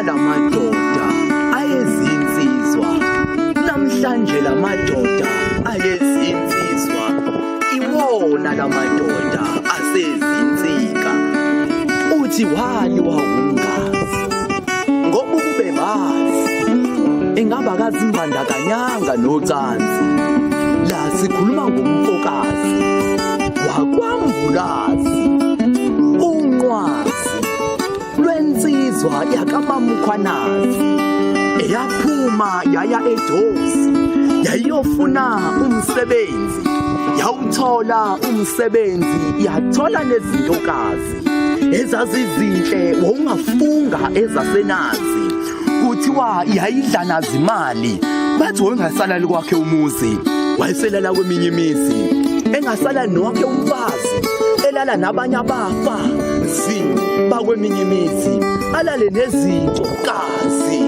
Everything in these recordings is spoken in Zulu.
Iwona lamadoda ayezinsizwa, namhlanje lamadoda ayezinsizwa. Iwona lamadoda asezinsika. Uthi wali wawungazi ngoba ukube bazi ingaba kazimbandakanyanga nocansi. La sikhuluma ngomfokazi wakwambulazi, unqwazi lwensizwa yakamamkhwanazi eyaphuma yaya eJozi yayiyofuna umsebenzi. Yawuthola umsebenzi, yathola nezintokazi ezazizinhle wawungafunga ezasenazi. Kuthiwa yayidla nazi imali. Bathi wengasalali kwakhe umuzi, wayeselala kweminye imizi. Engasala nowakhe umfazi, elala nabanye abafazi bakweminye imizi. Alale nezintokazi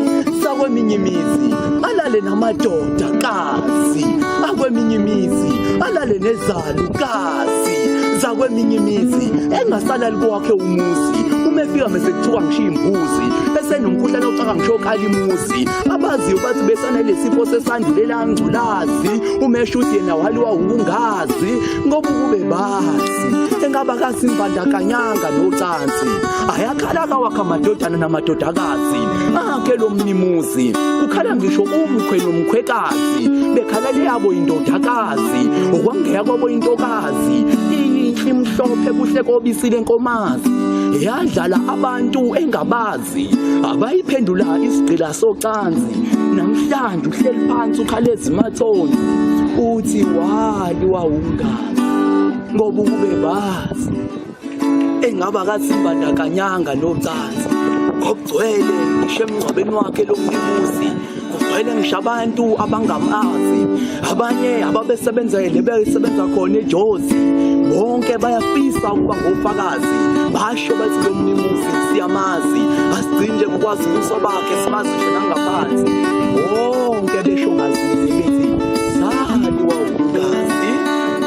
sakweminye imizi, alale namadodakazi akweminye imizi, alale nezalukazi zakweminye imizi. Engasalali kwakhe umuzi, umefika mesekuthiwa ngishiya imbuzi, esenomkhuhlane ocaka ngisho kala imuzi. Abaziyo bathi besanalesifo sesandulela ngculazi, umesho uthi yena waliwa ukungazi ngoba ukube bazi engaba kasimbandakanyanga nocansi. Ayakhala kawakhe amadodana namadodakazi akhe lo mnimuzi, kukhala ngisho umkhwe nomkhwekazi, bekhalale yabo indodakazi, okwangeya kwabo intokazi inhle imhlophe kuhle kobisi lenkomazi. Yadlala abantu engabazi, abayiphendula isigqila socansi. Namhlanje uhleli phansi ukhaleza imathonsi, uthi wali wawungazi ngoba ukube bazi engaba kazimbandakanyanga nocansi. Ngokugcwele ngisho emngcwabeni wakhe lo mnimuzi, kugcwele ngisho abantu abangamazi, abanye ababesebenzele beyisebenza khona eJozi. Bonke bayafisa ukuba ngofakazi, basho bathi lo mnimuzi siyamazi, asigcine ukwazi ubuso bakhe simazi nje nangaphansi. Bonke besho ngazini bethi sali wawungazi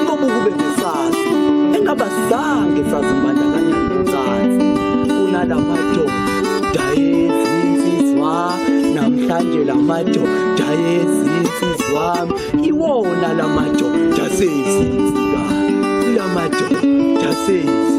ngoba ukube besazi engaba zange sazimbandakanya nocansi. Kunalamadoda ezinsizwa, namhlanje lamadoda ezinsizwa. Iwona lamadoda asezinsika, lamadoda asezinsika.